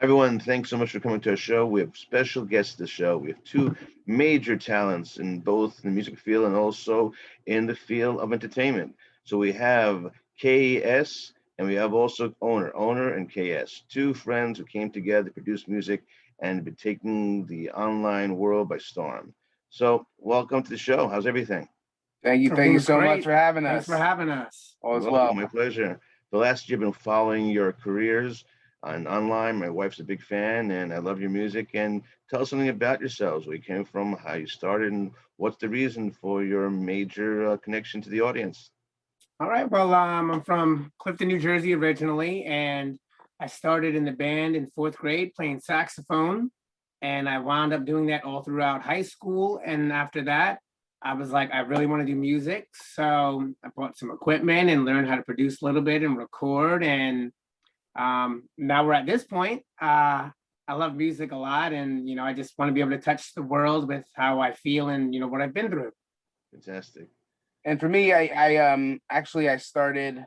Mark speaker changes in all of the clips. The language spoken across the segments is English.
Speaker 1: Everyone, thanks so much for coming to our show. We have special guests to the show. We have two major talents in both the music field and also in the field of entertainment. So we have KS and we have also Owner and KS, two friends who came together to produce music and been taking the online world by storm. So welcome to the show. How's everything?
Speaker 2: Thank you
Speaker 3: Everything's
Speaker 2: so much
Speaker 3: great.
Speaker 2: for having
Speaker 3: Thanks for
Speaker 2: us.
Speaker 3: having us.
Speaker 2: All
Speaker 1: You're
Speaker 2: is
Speaker 1: welcome.
Speaker 2: well.
Speaker 1: My pleasure. The last year, I've been following your careers on online. My wife's a big fan, and I love your music. And tell us something about yourselves, where you came from, how you started, and what's the reason for your major connection to the audience.
Speaker 3: All right. Well, I'm from Clifton, New Jersey originally, and I started in the band in fourth grade playing saxophone. And I wound up doing that all throughout high school. And after that, I was like, I really want to do music. So I bought some equipment and learned how to produce a little bit and record. And now we're at this point. I love music a lot, and I just want to be able to touch the world with how I feel and what I've been through.
Speaker 1: Fantastic.
Speaker 2: And for me, I started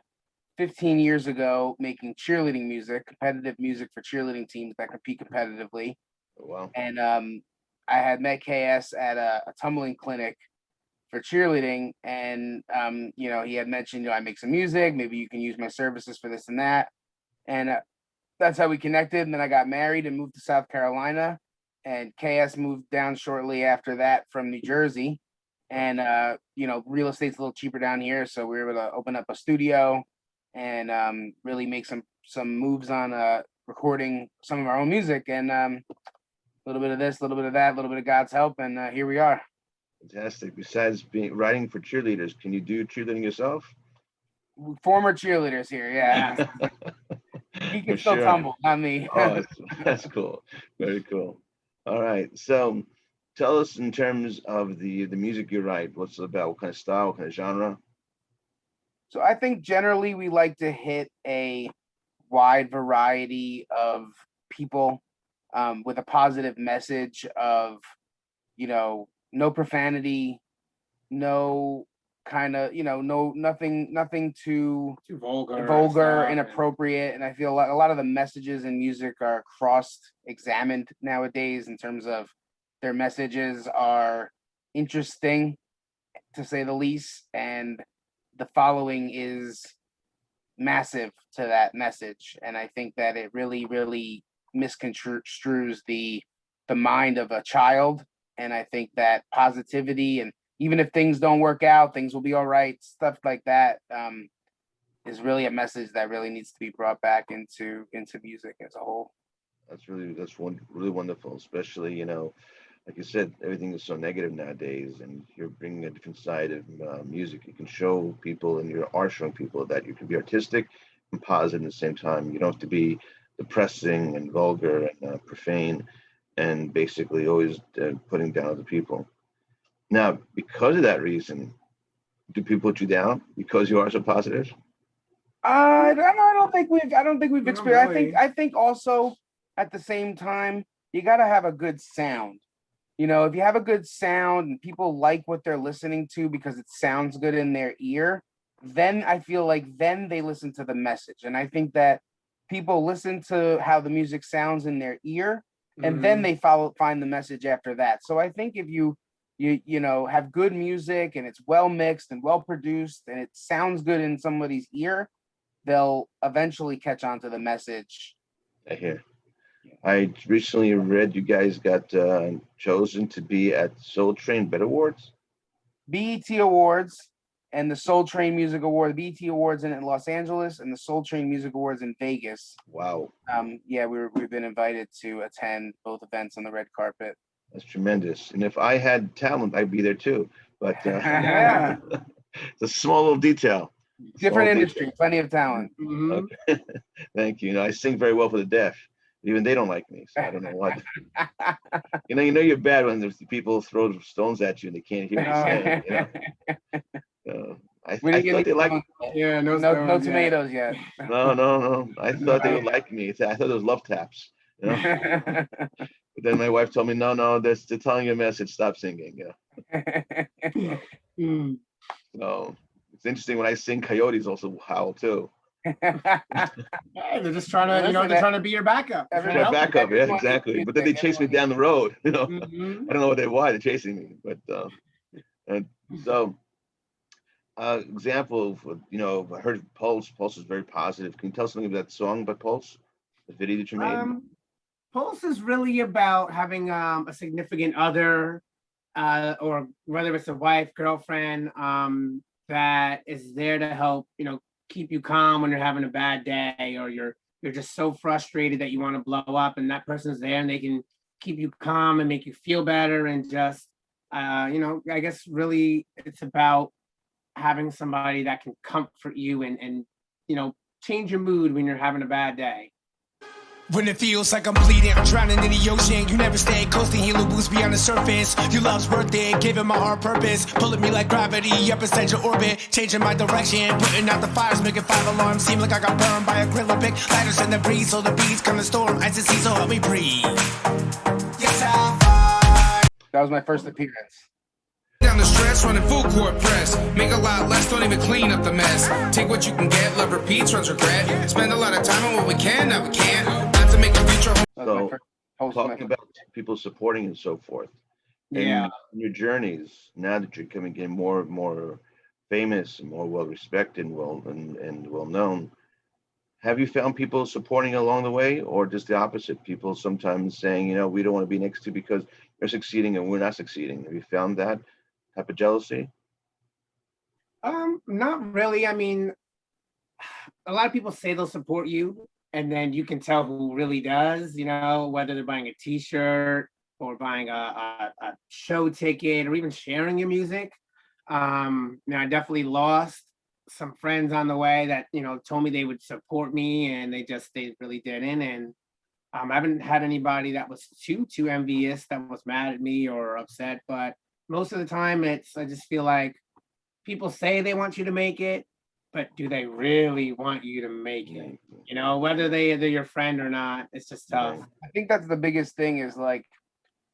Speaker 2: 15 years ago making cheerleading music, competitive music for cheerleading teams that compete competitively.
Speaker 1: Oh, wow.
Speaker 2: And I had met KS at a tumbling clinic for cheerleading, and he had mentioned, I make some music. Maybe you can use my services for this and that. And that's how we connected. And then I got married and moved to South Carolina. And KS moved down shortly after that from New Jersey. And real estate's a little cheaper down here, so we were able to open up a studio and really make some moves on recording some of our own music. And a little bit of this, a little bit of that, a little bit of God's help, and here we are.
Speaker 1: Fantastic. Besides being writing for cheerleaders, can you do cheerleading yourself?
Speaker 2: Former cheerleaders here, yeah. He can
Speaker 1: For
Speaker 2: still
Speaker 1: sure.
Speaker 2: tumble, not me.
Speaker 1: Oh, that's cool. Very cool. All right. So tell us in terms of the music you write, what's it about? What kind of style, what kind of genre?
Speaker 2: So I think generally we like to hit a wide variety of people with a positive message of, no profanity, no kind of, no nothing too
Speaker 3: Too vulgar.
Speaker 2: vulgar,
Speaker 3: stuff,
Speaker 2: inappropriate. And I feel like a lot of the messages in music are cross-examined nowadays in terms of their messages are interesting, to say the least, and the following is massive to that message. And I think that it really, really misconstrues the mind of a child. And I think that positivity, and even if things don't work out, things will be all right, stuff like that, is really a message that really needs to be brought back into music as a whole.
Speaker 1: Really wonderful, especially like you said, everything is so negative nowadays, and you're bringing a different side of music. You can show people, and you are showing people that you can be artistic and positive at the same time. You don't have to be depressing and vulgar and profane, and basically always putting down other people. Now, because of that reason, do people put you down because you are so positive?
Speaker 2: I don't think we've
Speaker 3: Not
Speaker 2: experienced.
Speaker 3: really.
Speaker 2: I think also at the same time, you got to have a good sound. If you have a good sound and people like what they're listening to because it sounds good in their ear, then I feel like then they listen to the message. And I think that people listen to how the music sounds in their ear, and then
Speaker 3: Mhm.
Speaker 2: they find the message after that. So I think if you have good music and it's well mixed and well produced and it sounds good in somebody's ear, they'll eventually catch on to the message.
Speaker 1: I hear. I recently read you guys got chosen to be at Soul Train BET Awards.
Speaker 2: BET Awards and the Soul Train Music Award, the BET Awards in Los Angeles and the Soul Train Music Awards in Vegas.
Speaker 1: Wow,
Speaker 2: Yeah, we've been invited to attend both events on the red carpet.
Speaker 1: that's tremendous. And if I had talent, I'd be there too. But
Speaker 3: Yeah.
Speaker 1: it's a small little detail.
Speaker 2: Different
Speaker 1: Small
Speaker 2: industry,
Speaker 1: detail.
Speaker 2: plenty of talent.
Speaker 3: Mhm.
Speaker 1: Okay. Thank you. I sing very well for the deaf. Even they don't like me, so I don't know what. You're bad when there's people throw stones at you and they can't hear what you're saying. I,
Speaker 2: We
Speaker 1: I
Speaker 2: didn't get
Speaker 1: thought
Speaker 2: any
Speaker 1: they liked.
Speaker 2: stones yet.
Speaker 3: Yeah. No
Speaker 2: No
Speaker 3: stones yet.
Speaker 2: tomatoes yet.
Speaker 1: No, no, no. I thought they
Speaker 3: No.
Speaker 1: would like me. I thought it was love taps. But then my wife told me, no, no, they're telling you a message. Stop singing.
Speaker 3: Mm.
Speaker 1: So it's interesting when I sing, coyotes also howl too.
Speaker 3: Hey, they're just trying to,
Speaker 2: Listen,
Speaker 3: they're trying to be your backup. They're trying to
Speaker 1: Yeah,
Speaker 3: help you.
Speaker 1: backup, yeah,
Speaker 2: everyone needs
Speaker 1: exactly. But then they
Speaker 2: music,
Speaker 1: chase me
Speaker 2: everyone
Speaker 1: down the road,
Speaker 3: Mhm.
Speaker 1: I don't know why they're chasing me, but and so example of, I heard Pulse. Pulse is very positive. Can you tell us something about that song by Pulse, the video that you made?
Speaker 3: Pulse is really about having a significant other, or whether it's a wife, girlfriend, that is there to help, keep you calm when you're having a bad day, or you're just so frustrated that you want to blow up, and that person's there and they can keep you calm and make you feel better, and just, I guess really it's about having somebody that can comfort you and change your mood when you're having a bad day.
Speaker 4: When it feels like I'm bleeding, I'm drowning in the ocean. You never stay coasting, healing wounds beyond the surface. Your love's worth it, giving my heart purpose. Pulling me like gravity, up inside your orbit. Changing my direction, putting out the fires, making 5 alarms. Seem like I got burned by a grill of big lighters in the breeze. So the beats come to storm, ice and sea, so help me breathe. Yes, I'll fly.
Speaker 2: That was my first appearance.
Speaker 4: Down the stress, running full court press. Make a lot less, don't even clean up the mess. Take what you can get, love repeats, runs regret. Spend a lot of time on what we can, now we can't. Not to make a future.
Speaker 2: That was
Speaker 1: So
Speaker 2: my first post.
Speaker 1: talking about people supporting and so forth.
Speaker 3: Yeah.
Speaker 1: In your journeys, now that you're getting more and more famous and more well respected and well known, have you found people supporting along the way, or just the opposite? People sometimes saying, we don't want to be next to you because you're succeeding and we're not succeeding. Have you found that type of jealousy?
Speaker 3: Not really. I mean, a lot of people say they'll support you, and then you can tell who really does, whether they're buying a t-shirt or buying a show ticket or even sharing your music. I definitely lost some friends on the way that, told me they would support me, and they really didn't. And I haven't had anybody that was too envious, that was mad at me or upset, but most of the time I just feel like people say they want you to make it, but do they really want you to make it? Whether they're your friend or not, it's just tough.
Speaker 2: I think that's the biggest thing is like,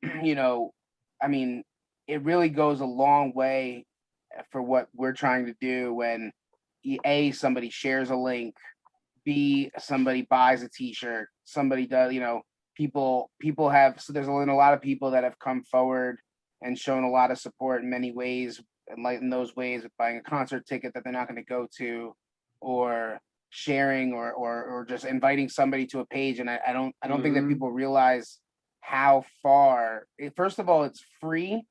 Speaker 2: I mean, it really goes a long way for what we're trying to do when somebody shares a link, B, somebody buys a t-shirt, somebody does, people have, so there's been a lot of people that have come forward and shown a lot of support in many ways, and like in those ways of buying a concert ticket that they're not going to go to, or sharing or just inviting somebody to a page. And I don't think that people realize how far, first of all, it's free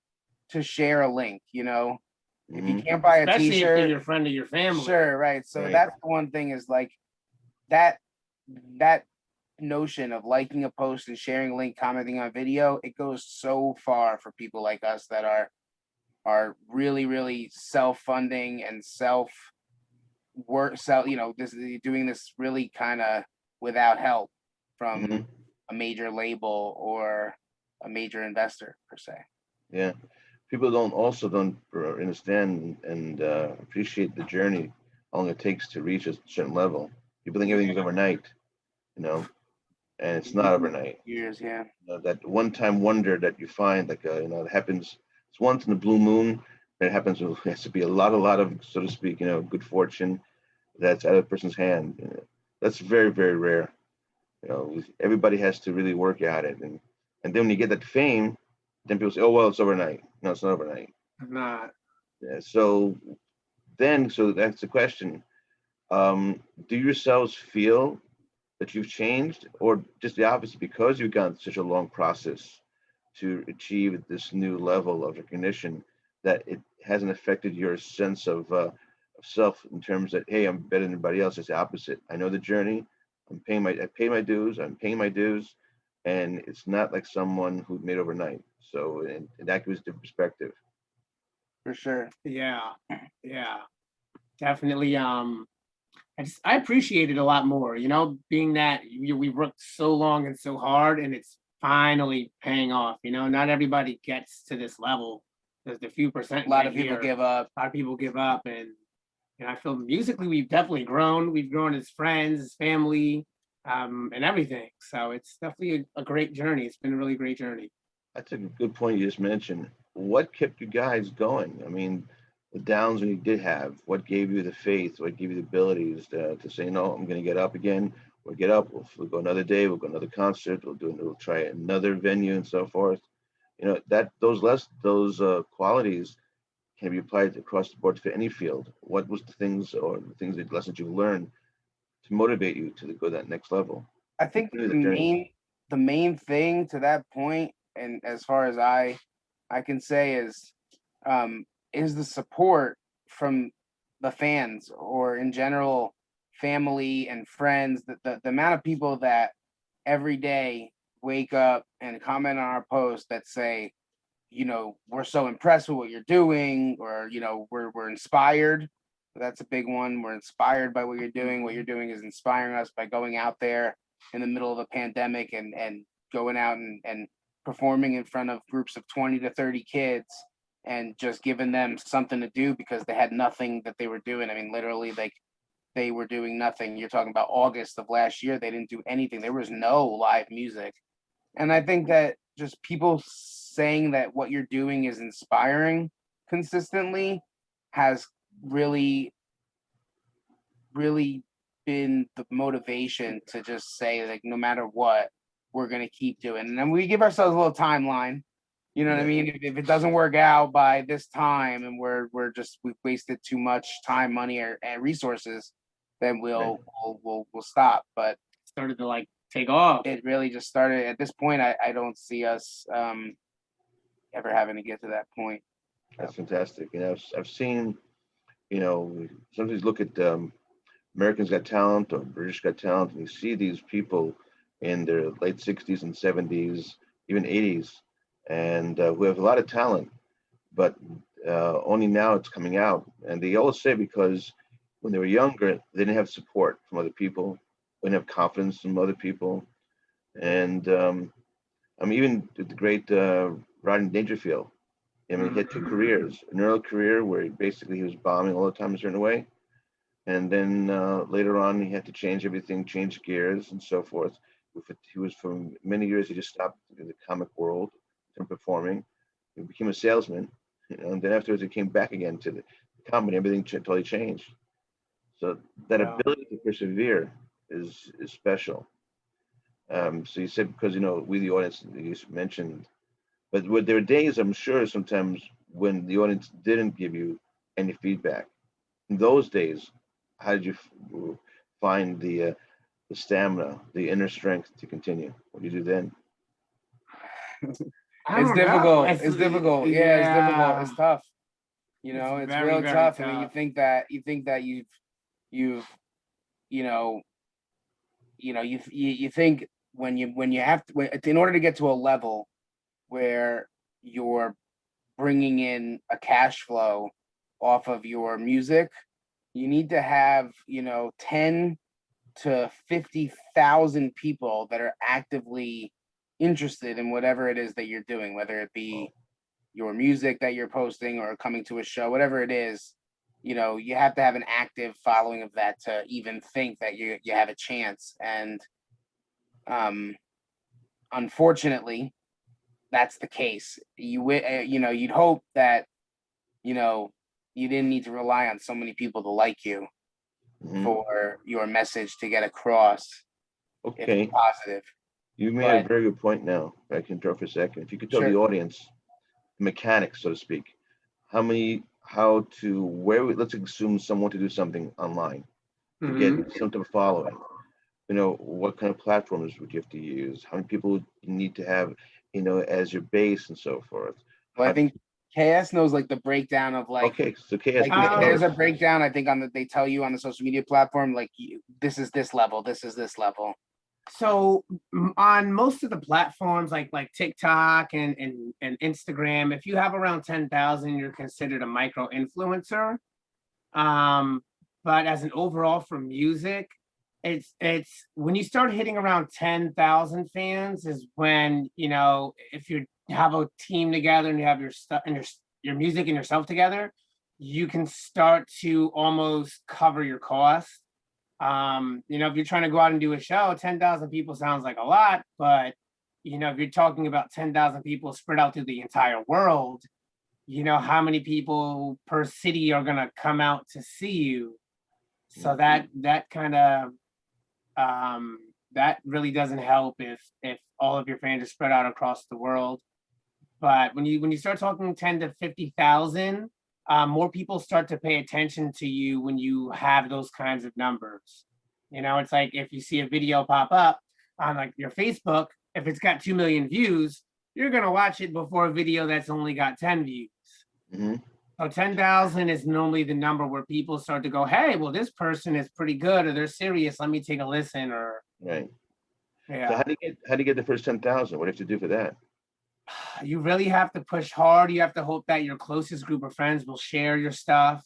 Speaker 2: to share a link, if you can't buy a
Speaker 3: Especially
Speaker 2: t-shirt,
Speaker 3: if they're your friend or your family.
Speaker 2: sure, right. So
Speaker 1: Right.
Speaker 2: that's the one thing is like that notion of liking a post and sharing a link, commenting on video, it goes so far for people like us that are really, really self-funding and doing this really kind of without help from a major label or a major investor per se.
Speaker 1: Yeah. People don't understand and appreciate the journey, how long it takes to reach a certain level. People think everything is overnight, and it's not overnight.
Speaker 2: Years, yeah.
Speaker 1: That one-time wonder that you find, like, it happens, it's once in the blue moon, and it happens, it has to be a lot of, so to speak, good fortune that's out of a person's hand. That's very, very rare. Everybody has to really work at it. And then when you get that fame, then people say, oh, well, it's overnight. No, it's not overnight.
Speaker 3: Not.
Speaker 1: Yeah, so that's the question. Do yourselves feel that you've changed, or just the opposite, because you've gone such a long process to achieve this new level of recognition, that it hasn't affected your sense of self in terms that, hey, I'm better than anybody else? It's the opposite. I know the journey. I pay my dues. I'm paying my dues, and it's not like someone who made overnight. So, and that gives different perspective.
Speaker 2: For sure.
Speaker 3: Yeah, definitely. I appreciate it a lot more, being that we worked so long and so hard, and it's finally paying off. Not everybody gets to this level. There's the few percent.
Speaker 2: A lot of people give up.
Speaker 3: A lot of people give up, and I feel musically we've definitely grown. We've grown as friends, as family, and everything. So it's definitely a great journey. It's been a really great journey.
Speaker 1: That's a good point you just mentioned. What kept you guys going? I mean, the downs when you did have, what gave you the faith, what gave you the abilities to say, no, I'm going to get up again. We'll get up, we'll go another day, we'll go another concert, we'll try another venue and so forth. That those qualities can be applied across the board for any field. What was the things or the things that lessons you learned to motivate you to go that next level?
Speaker 2: I think
Speaker 1: Continue the journey.
Speaker 2: the main thing to that point, and as far as I can say is the support from the fans, or in general family and friends. The amount of people that every day wake up and comment on our posts that say, we're so impressed with what you're doing, or we're inspired. That's a big one. We're inspired by what you're doing. What you're doing is inspiring us by going out there in the middle of a pandemic and going out and performing in front of groups of 20 to 30 kids and just giving them something to do because they had nothing that they were doing. I mean, literally, like, they were doing nothing. You're talking about August of last year. They didn't do anything. There was no live music. And I think that just people saying that what you're doing is inspiring consistently has really, really been the motivation to just say, like, no matter what, we're going to keep doing. And then we give ourselves a little timeline. You know what I mean? If it doesn't work out by this time and we've wasted too much time, money, and resources, then we'll stop. But
Speaker 3: Started to like take off.
Speaker 2: it really just started at this point. I don't see us ever having to get to that point.
Speaker 1: That's fantastic. I've seen, sometimes look at Americans Got Talent or British Got Talent, and you see these people in their late 60s and 70s, even 80s, and who have a lot of talent, but only now it's coming out. And they always say because when they were younger, they didn't have support from other people, they didn't have confidence from other people. And even the great Rodney Dangerfield. I mean, he had two careers: an early career where he was bombing all the time a certain way, and then later on he had to change everything, change gears, and so forth. He was for many years he just stopped in the comic world from performing. He became a salesman, and then afterwards he came back again to the comedy. Everything totally changed. So that ability to persevere is special. So you said because we the audience you mentioned, but there were days I'm sure sometimes when the audience didn't give you any feedback. In those days, how did you find the stamina, the inner strength to continue? What do you do then?
Speaker 2: It's difficult. It's difficult. Yeah, it's difficult. It's tough. It's
Speaker 3: very,
Speaker 2: real
Speaker 3: very
Speaker 2: tough. I mean,
Speaker 3: tough.
Speaker 2: you think that you think when you have to, in order to get to a level where you're bringing in a cash flow off of your music, you need to have 10 to 50,000 people that are actively interested in whatever it is that you're doing, whether it be your music that you're posting or coming to a show, whatever it is. You have to have an active following of that to even think that you have a chance. And unfortunately, that's the case. You'd hope that you didn't need to rely on so many people to like you for your message to get across.
Speaker 1: Okay.
Speaker 2: If it's positive.
Speaker 1: You made a very good point now. I can interrupt for a second. If you could tell the audience, the mechanics, so to speak, let's assume someone to do something online to get some type of following. What kind of platforms would you have to use? How many people you need to have, as your base and so forth?
Speaker 2: Well, I think KS knows like the breakdown of like.
Speaker 1: Okay, so KS.
Speaker 2: There's a breakdown. I think they tell you on the social media platform, like this is this level, this is this level.
Speaker 3: So on most of the platforms like TikTok and Instagram, if you have around 10,000, you're considered a micro influencer. But as an overall for music, it's when you start hitting around 10,000 fans is when, if you have a team together and you have your stuff and your music and yourself together, you can start to almost cover your costs. If you're trying to go out and do a show, 10,000 people sounds like a lot, but if you're talking about 10,000 people spread out through the entire world, you know, how many people per city are gonna come out to see you. So that kind of that really doesn't help if all of your fans are spread out across the world. But when you start talking 10 to 50,000, more people start to pay attention to you when you have those kinds of numbers. You know, it's like if you see a video pop up on like your Facebook, if it's got 2 million views, you're gonna watch it before a video that's only got 10 views.
Speaker 1: Mm-hmm.
Speaker 3: So 10,000 is normally the number where people start to go, hey, well, this person is pretty good, or they're serious. Let me take a listen. Or
Speaker 1: Right.
Speaker 3: yeah.
Speaker 1: So how do you get the first 10,000? What do you have to do for that?
Speaker 3: You really have to push hard. You have to hope that your closest group of friends will share your stuff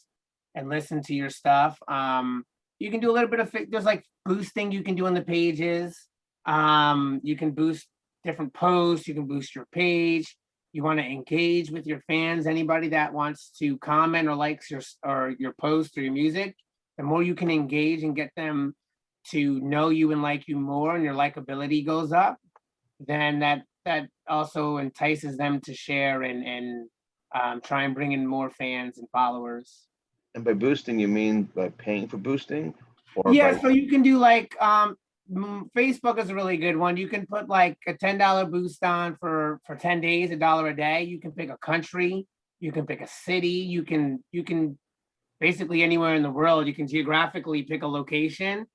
Speaker 3: and listen to your stuff. You can do a little bit of there's like boosting you can do on the pages. You can boost different posts. You can boost your page. You want to engage with your fans. Anybody that wants to comment or likes your post or your music, the more you can engage and get them to know you and like you more, and your likability goes up, then that also entices them to share and try and bring in more fans and followers.
Speaker 1: And by boosting, you mean by paying for boosting? Or
Speaker 3: Yeah,
Speaker 1: by...
Speaker 3: so you can do like Facebook is a really good one. You can put like a $10 boost on for 10 days, $1 a day. You can pick a country, you can pick a city, you can basically anywhere in the world, you can geographically pick a location.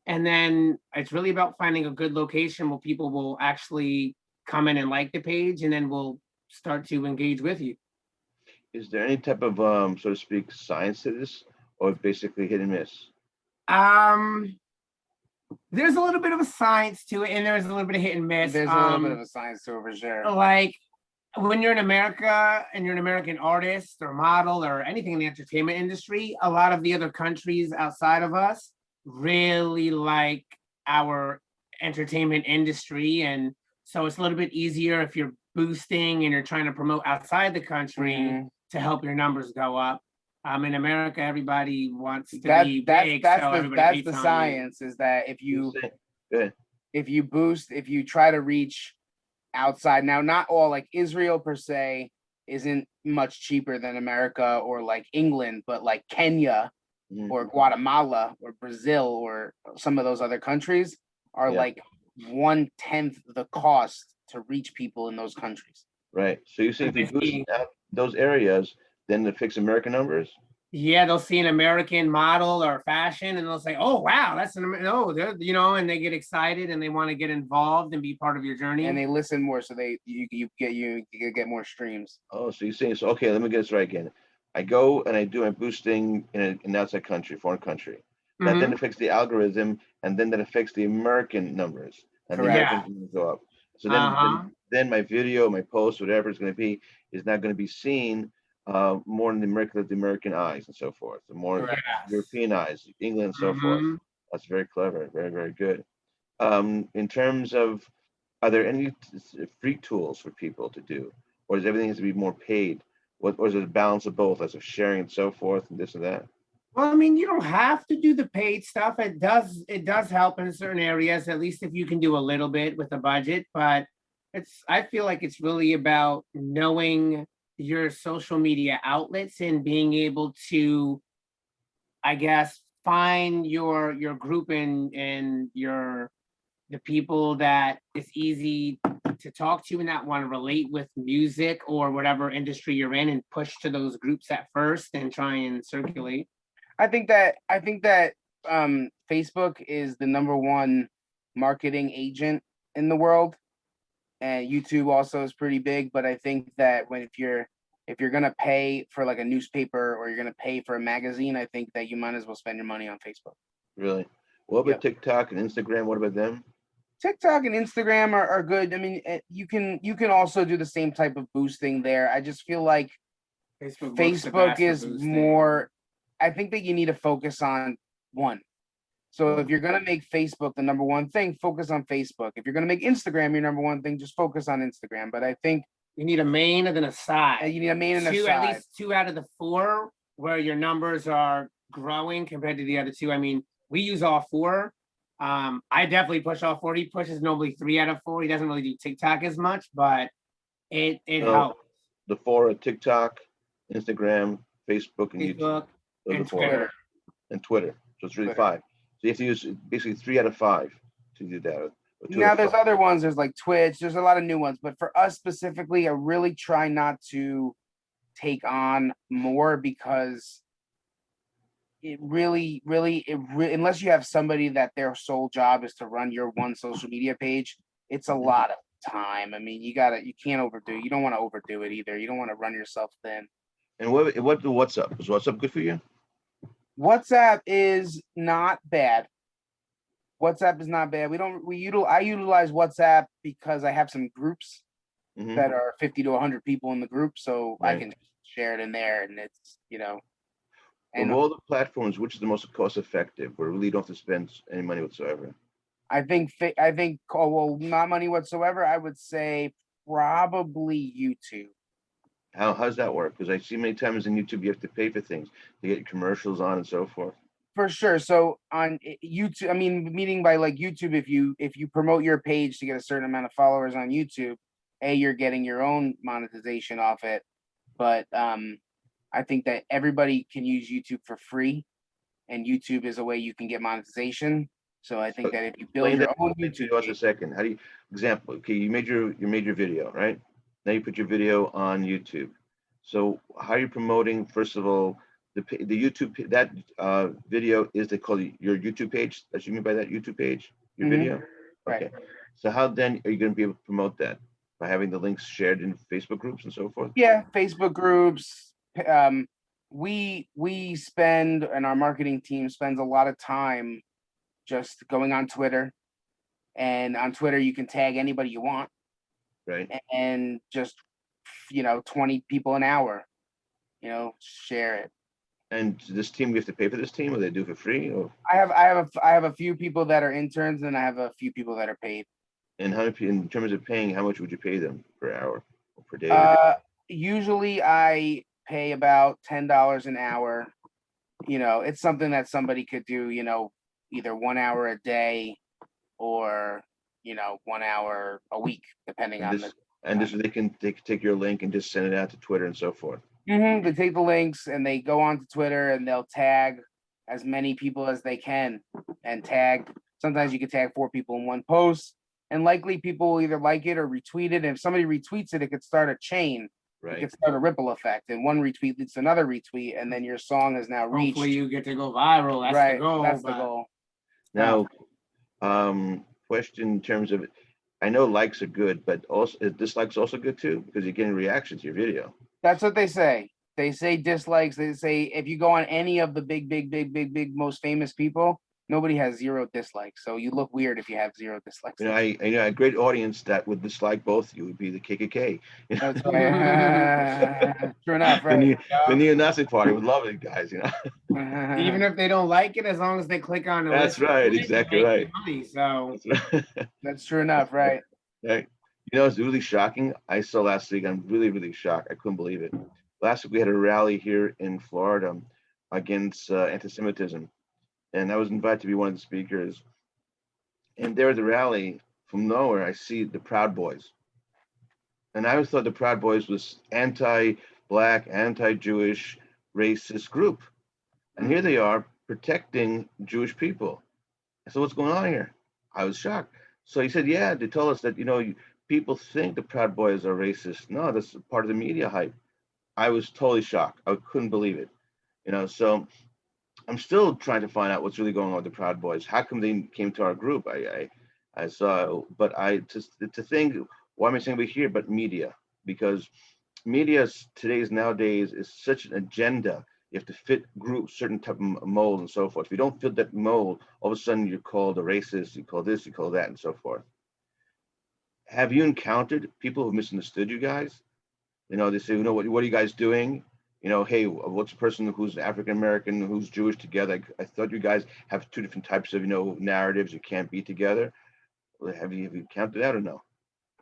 Speaker 3: And then it's really about finding a good location where people will actually come in and like the page, and then we'll start to engage with you.
Speaker 1: Is there any type of so to speak science to this, or basically hit and miss?
Speaker 3: There's a little bit of a science to it, and there's a little bit of hit and miss.
Speaker 2: There's a little bit of a science to it for sure.
Speaker 3: Like when you're in America and you're an American artist or model or anything in the entertainment industry, a lot of the other countries outside of us really like our entertainment industry. And so it's a little bit easier if you're boosting and you're trying to promote outside the country to help your numbers go up. In America, everybody wants to be big.
Speaker 2: That's the science, is that if you boost, if you try to reach outside, now not all, like Israel per se isn't much cheaper than America or like England, but like Kenya or Guatemala or Brazil or some of those other countries are like 1/10 the cost to reach people in those countries.
Speaker 1: Right. So you say if you boost out those areas, then to fix American numbers?
Speaker 3: Yeah, they'll see an American model or fashion, and they'll say, "Oh, wow, that's you know," and they get excited and they want to get involved and be part of your journey.
Speaker 2: And they listen more, so you get more streams.
Speaker 1: Oh, so you're saying so? Okay, let me get this right again. I go and I do my boosting in an outside country, foreign country. That then affects the algorithm, and then that affects the American numbers, and the American numbers go up. So then my video, my post, whatever it's going to be, is not going to be seen more in the American eyes and so forth, the more European eyes, England and so forth. That's very clever, very, very good. In terms of, are there any free tools for people to do, or does everything have to be more paid? Or is it a balance of both, as of sharing and so forth, and this and that?
Speaker 3: Well, I mean, you don't have to do the paid stuff. It does help in certain areas, at least if you can do a little bit with a budget. But I feel like it's really about knowing your social media outlets and being able to, I guess, find your group and the people that it's easy to talk to and that want to relate with music or whatever industry you're in, and push to those groups at first and try and circulate.
Speaker 2: I think that Facebook is the #1 marketing agent in the world, and YouTube also is pretty big. But I think that if you're gonna pay for like a newspaper or you're gonna pay for a magazine, I think that you might as well spend your money on Facebook.
Speaker 1: Really? What about TikTok and Instagram? What about them?
Speaker 2: TikTok and Instagram are good. I mean, you can also do the same type of boosting there. I just feel like Facebook is more. I think that you need to focus on one. So if you're gonna make Facebook the #1 thing, focus on Facebook. If you're gonna make Instagram your #1 thing, just focus on Instagram. But I think
Speaker 3: you need a main and then a side.
Speaker 2: You need a main and a side.
Speaker 3: At least 2 out of the 4 where your numbers are growing compared to the other 2. I mean, we use all 4. I definitely push all 4. He pushes normally 3 out of 4. He doesn't really do TikTok as much, but it helps.
Speaker 1: The 4 are TikTok, Instagram, Facebook, and YouTube.
Speaker 3: Facebook,
Speaker 1: Those
Speaker 3: and
Speaker 1: are four.
Speaker 3: Twitter.
Speaker 1: And Twitter. So it's really
Speaker 2: Twitter.
Speaker 1: 5. So you have to use basically 3 out of 5 to do that. Or 2
Speaker 2: Now
Speaker 1: out of
Speaker 2: there's
Speaker 1: 5.
Speaker 2: other ones. There's like Twitch. There's a lot of new ones, but for us specifically, I really try not to take on more because it really, unless you have somebody that their sole job is to run your one social media page, it's a lot of time. I mean, you can't overdo it. You don't want to overdo it either. You don't want to run yourself thin.
Speaker 1: And what the WhatsApp? Is WhatsApp good for you?
Speaker 2: WhatsApp is not bad. WhatsApp is not bad. I utilize WhatsApp because I have some groups
Speaker 1: Mhm.
Speaker 2: that are 50 to 100 people in the group, so I
Speaker 1: Right.
Speaker 2: can just share it in there, and it's
Speaker 1: Of all the platforms, which is the most cost effective, where you really don't have to spend any money whatsoever?
Speaker 2: I think not money whatsoever. I would say probably YouTube.
Speaker 1: How's that work? Because I see many times in YouTube you have to pay for things to get commercials on and so forth.
Speaker 2: For sure. So on YouTube, I mean, meaning by like YouTube, if you promote your page to get a certain amount of followers on YouTube, you're getting your own monetization off it. But I think that everybody can use YouTube for free, and YouTube is a way you can get monetization. So I think that if you build your own YouTube
Speaker 1: Just a second. How do you example? Okay, you made your video, right? Now you put your video on YouTube. So how are you promoting? First of all, the YouTube that video is they call your YouTube page. That's what you mean by that YouTube page, your video.
Speaker 2: Right.
Speaker 1: Okay. So how then are you going to be able to promote that? By having the links shared in Facebook groups and so forth?
Speaker 2: Yeah, Facebook groups. We spend, and our marketing team spends a lot of time just going on Twitter, and on Twitter you can tag anybody you want,
Speaker 1: Right.
Speaker 2: and just 20 people an hour, share it.
Speaker 1: And this team, we have to pay for this team, or they do it for free? Or
Speaker 2: I have a few people that are interns, and I have a few people that are paid.
Speaker 1: and how in terms of paying, how much would you pay them per hour or per day?
Speaker 2: Usually I pay about $10 an hour. It's something that somebody could do, either 1 hour a day or 1 hour a week, depending on the.
Speaker 1: And this they can take your link and just send it out to Twitter and so forth.
Speaker 2: They take the links and they go on to Twitter and they'll tag as many people as they can, and tag. Sometimes you can tag 4 people in one post, and likely people will either like it or retweet it. And if somebody retweets it, it could start a chain.
Speaker 1: Right.
Speaker 2: It could start a ripple effect, and one retweet leads to another retweet, and then your song has now reached.
Speaker 3: Hopefully you get to go viral. That's the goal.
Speaker 2: That's the goal.
Speaker 1: Now, question in terms of, I know likes are good, but also dislikes also good too, because you're getting reactions to your video.
Speaker 2: That's what they say. They say dislikes. They say if you go on any of the big, most famous people, nobody has 0 dislikes. So you look weird if you have 0 dislikes.
Speaker 1: I know a great audience that would dislike both you would be the KKK.
Speaker 2: That's right. True enough, right?
Speaker 1: The neo-Nazi party would love it, guys.
Speaker 3: Even if they don't like it, as long as they click on it.
Speaker 1: That's right. Exactly right.
Speaker 3: Money, so
Speaker 2: that's true enough, right?
Speaker 1: Right. It's really shocking. I saw last week. I'm really, really shocked. I couldn't believe it. Last week we had a rally here in Florida against anti-Semitism, and I was invited to be one of the speakers. And there at the rally, from nowhere, I see the Proud Boys, and I always thought the Proud Boys was anti-Black, anti-Jewish, racist group, and here they are protecting Jewish people. I said, "What's going on here?" I was shocked. So he said, "Yeah, they told us that people think the Proud Boys are racist. No, that's part of the media hype." I was totally shocked. I couldn't believe it. So I'm still trying to find out what's really going on with the Proud Boys. How come they came to our group? I saw, but to think, why am I saying we're here? But media, because media nowadays is such an agenda. You have to fit groups, certain type of mold and so forth. If you don't fit that mold, all of a sudden you're called a racist, you call this, you call that, and so forth. Have you encountered people who misunderstood you guys? They say, what are you guys doing? Hey, what's a person who's African American, who's Jewish together? I thought you guys have 2 different types of, narratives. You can't be together. Have you encountered that or no?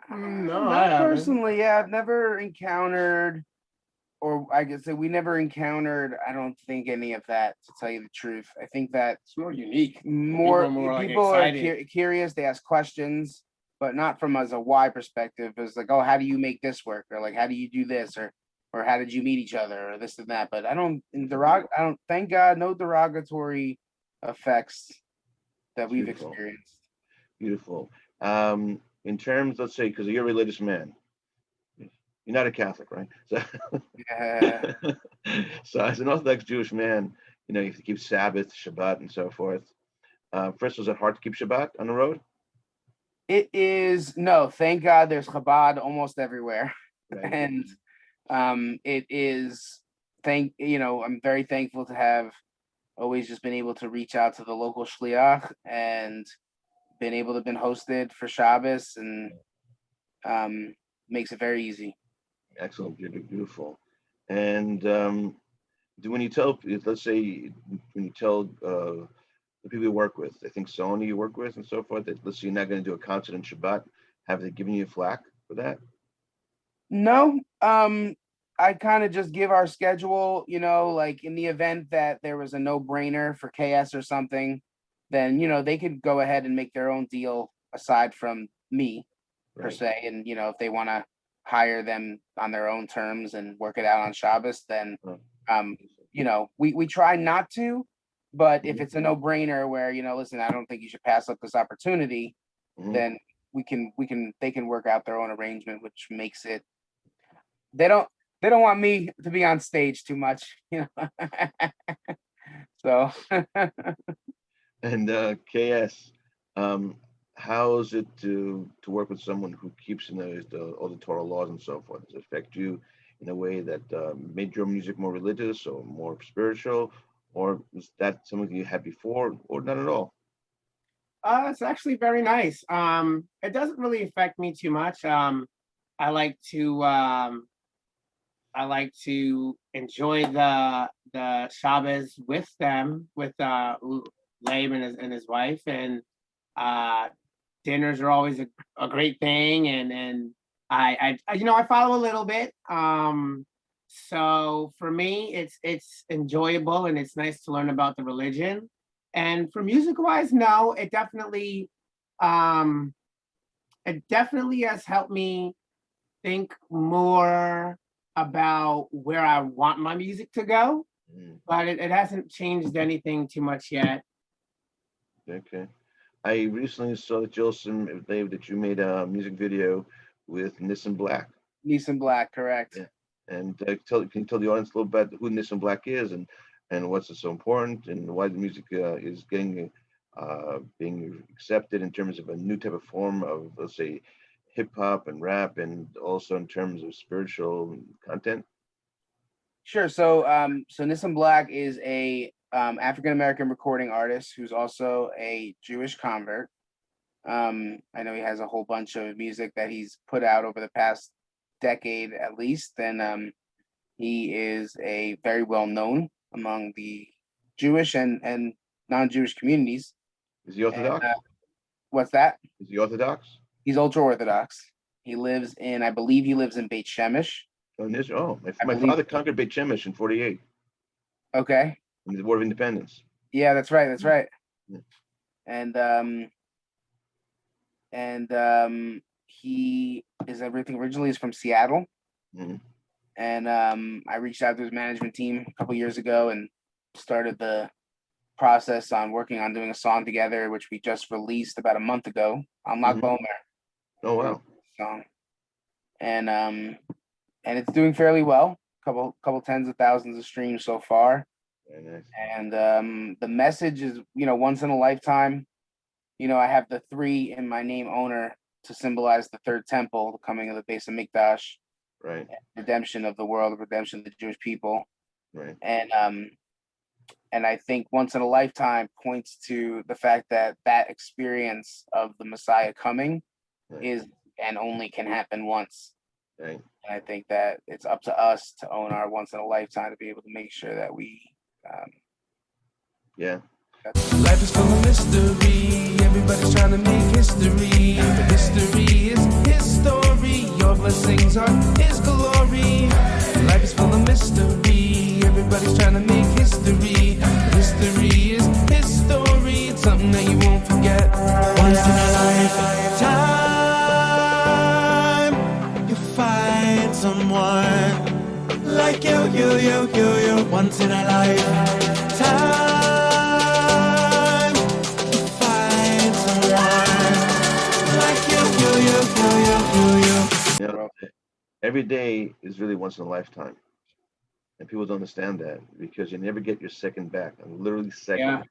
Speaker 3: no,
Speaker 2: Not personally. Yeah, I've never encountered, or I could say we never encountered. I don't think any of that, to tell you the truth. I think that
Speaker 3: it's more unique.
Speaker 2: More people are
Speaker 3: curious.
Speaker 2: They ask questions, but not from as a why perspective. It's like, oh, how do you make this work? Or like, how do you do this? Or or how did you meet each other, or this and that. But I don't thank God, no derogatory effects that we've
Speaker 1: Beautiful.
Speaker 2: experienced.
Speaker 1: Beautiful. In terms, let's say, because you're a religious man, you're not a Catholic, right? So,
Speaker 2: Yeah.
Speaker 1: so as an Orthodox Jewish man, you have to keep Sabbath, Shabbat, and so forth. First, was it hard to keep Shabbat on the road?
Speaker 2: It is, no, thank God there's Chabad almost everywhere.
Speaker 1: Right.
Speaker 2: And it is, I'm very thankful to have always just been able to reach out to the local shliach and been able to been hosted for Shabbos, and makes it very easy.
Speaker 1: Excellent, beautiful. And when you tell, let's say, when you tell the people you work with, I think SONY you work with and so forth, that let's say you're not going to do a concert on Shabbat, have they given you flack for that?
Speaker 2: No, I kind of just give our schedule, like in the event that there was a no-brainer for KS or something, then, they could go ahead and make their own deal aside from me, per
Speaker 1: Right.
Speaker 2: se. And, if they want to hire them on their own terms and work it out on Shabbos, then, we try not to. But if it's a no-brainer where, listen, I don't think you should pass up this opportunity,
Speaker 1: Mhm.
Speaker 2: then they can work out their own arrangement, which makes it, they don't want me to be on stage too much, So
Speaker 1: And KS, how is it to work with someone who keeps in all the Torah laws and so forth? Does it affect you in a way that made your music more religious or more spiritual, or was that something you had before, or not at all?
Speaker 3: It's actually very nice. It doesn't really affect me too much. I like to enjoy the Shabbos with them, with Laban and his wife, and dinners are always a great thing. And I follow a little bit. So for me, it's enjoyable and it's nice to learn about the religion. And for music wise, no, it definitely has helped me think more about where I want my music to go, but it hasn't changed anything too much yet.
Speaker 1: Okay. I recently saw that that you made a music video with Nissan Black.
Speaker 2: Nissan Black, correct.
Speaker 1: Yeah. And can you tell the audience a little bit who Nissan Black is and what's so important and why the music is getting being accepted in terms of a new type of form of, let's say, hip hop and rap, and also in terms of spiritual content?
Speaker 2: Sure. So Nissan Black is a African American recording artist who's also a Jewish convert. I know he has a whole bunch of music that he's put out over the past decade at least, and he is a very well known among the Jewish and non-Jewish communities.
Speaker 1: Is he Orthodox?
Speaker 2: And, what's that?
Speaker 1: Is he Orthodox?
Speaker 2: He's ultra Orthodox. I believe he lives in Beit Shemesh.
Speaker 1: My father conquered Beit Shemesh in 48.
Speaker 2: Okay.
Speaker 1: In the War of Independence.
Speaker 2: Yeah, that's right. That's right.
Speaker 1: Yeah.
Speaker 2: And he is originally from Seattle.
Speaker 1: Mm-hmm.
Speaker 2: And I reached out to his management team a couple years ago and started the process on working on doing a song together, which we just released about a month ago on Lag BaOmer.
Speaker 1: Oh wow!
Speaker 2: Song, and it's doing fairly well. Couple tens of thousands of streams so far.
Speaker 1: Very nice.
Speaker 2: And the message is, once in a lifetime. I have the 3 in my name owner to symbolize the third temple, the coming of the Beis Hamikdash,
Speaker 1: right?
Speaker 2: Redemption of the world, redemption of the Jewish people,
Speaker 1: right?
Speaker 2: And I think once in a lifetime points to the fact that experience of the Messiah coming is and only can happen once.
Speaker 1: Right.
Speaker 2: And I think that it's up to us to own our once in a lifetime to be able to make sure that we.
Speaker 4: Life is full of mystery. Everybody's trying to make history. But history is his story. Your blessings are his glory. Life is full of mystery. Everybody's trying to make history. But history is his story. It's something that you won't forget. Once in a lifetime, you find someone like you, once in a lifetime. Find someone like you.
Speaker 1: You know, every day is really once in a lifetime. And people don't understand that because you never get your second back. And literally second.
Speaker 3: Yeah.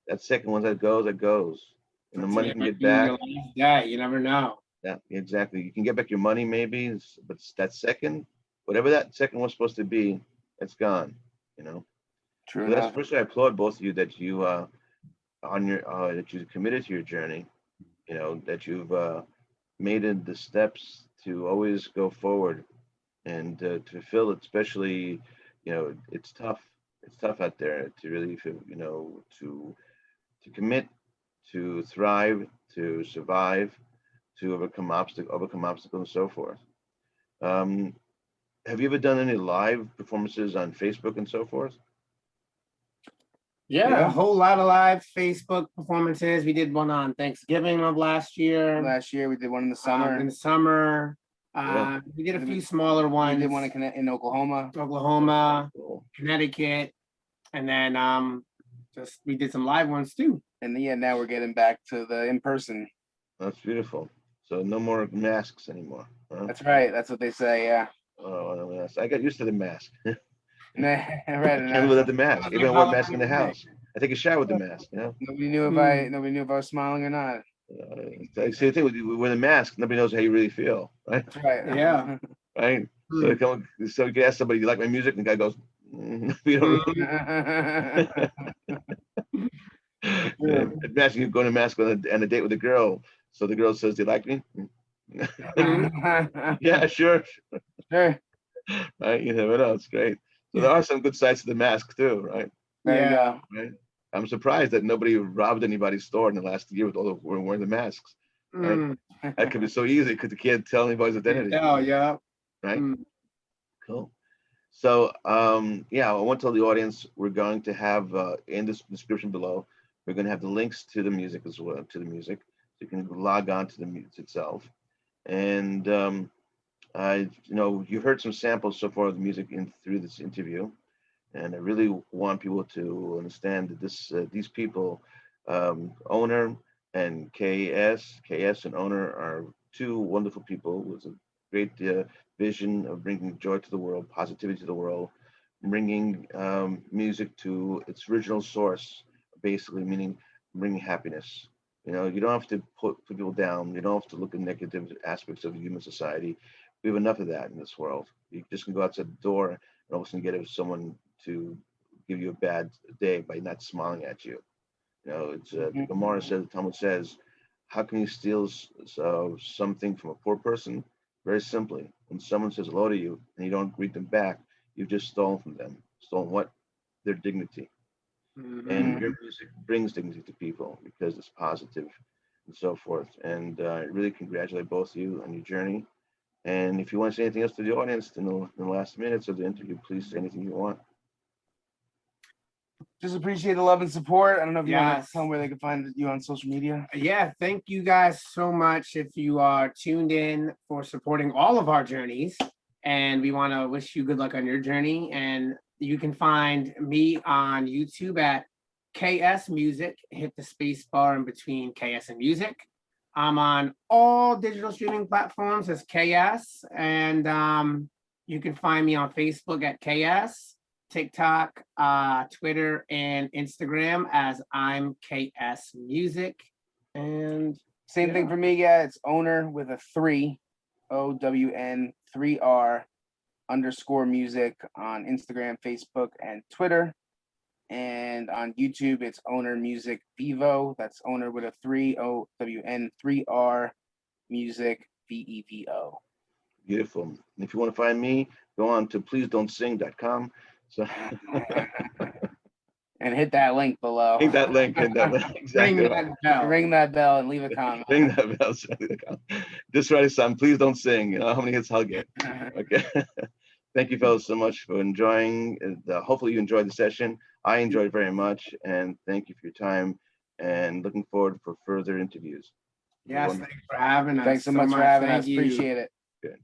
Speaker 1: That second, once that goes, it goes. And the money you can get
Speaker 3: Your
Speaker 1: back.
Speaker 3: last day, you never know.
Speaker 1: Yeah, exactly. You can get back your money maybe, but that second, whatever that second was supposed to be, it's gone. You know.
Speaker 2: True
Speaker 1: So that's
Speaker 2: enough.
Speaker 1: first I applaud both of you that you on your that you committed to your journey. You know that you've made it the steps to always go forward and to fulfill it. Especially, you know, it's tough. It's tough out there to really, you know, to commit, to thrive, to survive, to overcome obstacles, and so forth. Um, have you ever done any live performances on Facebook and so forth?
Speaker 3: Yeah, a whole lot of live Facebook performances. We did one on Thanksgiving of last year.
Speaker 2: Last year we did one in the summer.
Speaker 3: In the summer.
Speaker 1: Yeah.
Speaker 3: We did a few smaller ones.
Speaker 2: We did one in Oklahoma.
Speaker 1: Cool.
Speaker 3: Connecticut, and then we did some live ones too.
Speaker 2: And yeah, now we're getting back to the in-person.
Speaker 1: That's beautiful. So no more masks anymore. Huh?
Speaker 2: That's right. That's what they say. Yeah.
Speaker 1: Oh, no, I got used to the mask.
Speaker 2: Right.
Speaker 1: I can't live without the mask. Even I wear a mask in the house. I take a shower with the mask. You know.
Speaker 2: Nobody knew if I was smiling or not.
Speaker 1: See the thing with a mask, nobody knows how you really feel, right?
Speaker 2: That's right.
Speaker 3: Yeah.
Speaker 1: Right. So you can ask somebody, you like my music, and the guy goes, you don't really. Imagine you go to mask on a date with a girl. So the girl says, "Do you like me?" Yeah, sure.
Speaker 2: Sure.
Speaker 1: Right. You never know. It's great. So there are some good sides to the mask too, right?
Speaker 2: There you go.
Speaker 1: Right. I'm surprised that nobody robbed anybody's store in the last year with all of wearing the masks. Right? That could be so easy because you can't tell anybody's identity.
Speaker 3: Oh yeah.
Speaker 1: Right. Cool. So yeah, I want to tell the audience we're going to have in the description below, we're going to have the links to the music as well, to the music. So you can log on to the music itself. And you know, you've heard some samples so far of the music through this interview. And I really want people to understand that these people, owner and KS and owner are two wonderful people with a great vision of bringing joy to the world, positivity to the world, bringing music to its original source, basically meaning bringing happiness. You know, you don't have to put people down. You don't have to look at negative aspects of human society. We have enough of that in this world. You just can go outside the door and all of a sudden get someone to give you a bad day by not smiling at you. You know, it's the Gemara says, the Talmud says, how can you steal something from a poor person? Very simply, when someone says hello to you and you don't greet them back, you've just stolen from them. Stolen what? Their dignity. And your music brings dignity to people because it's positive and so forth. And I really congratulate both of you on your journey. And if you want to say anything else to the audience in the last minutes of the interview, please say anything you want.
Speaker 2: Just appreciate the love and support. I don't know if you want to
Speaker 3: Yes.
Speaker 2: tell them where they can find you on social media.
Speaker 3: Yeah, thank you guys so much if you are tuned in for supporting all of our journeys. And we want to wish you good luck on your journey. And you can find me on YouTube at KS Music. Hit the space bar in between KS and Music. I'm on all digital streaming platforms as KS. And you can find me on Facebook at KS, TikTok, Twitter, and Instagram as I'm KS Music. And
Speaker 2: Same thing for me. Yeah, it's owner with a 3, OWN 3R _music on Instagram, Facebook, and Twitter. And on YouTube, it's owner music Vivo. That's owner with a 3, OWN 3R music VEVO.
Speaker 1: Beautiful. And if you want to find me, go on to pleasedon'tsing.com. So
Speaker 2: and hit that link below.
Speaker 1: hit that link. Exactly.
Speaker 2: Ring that bell and leave a comment.
Speaker 1: Ring that bell. Just write a song. Please don't sing. You know how many hits I'll get. Okay. Thank you, fellas, so much for enjoying. Hopefully, you enjoyed the session. I enjoyed it very much, and thank you for your time. And looking forward for further interviews.
Speaker 3: Yes, thanks for having us.
Speaker 2: Thanks so much for having us.
Speaker 3: Thank you.
Speaker 2: Appreciate it.
Speaker 1: Good.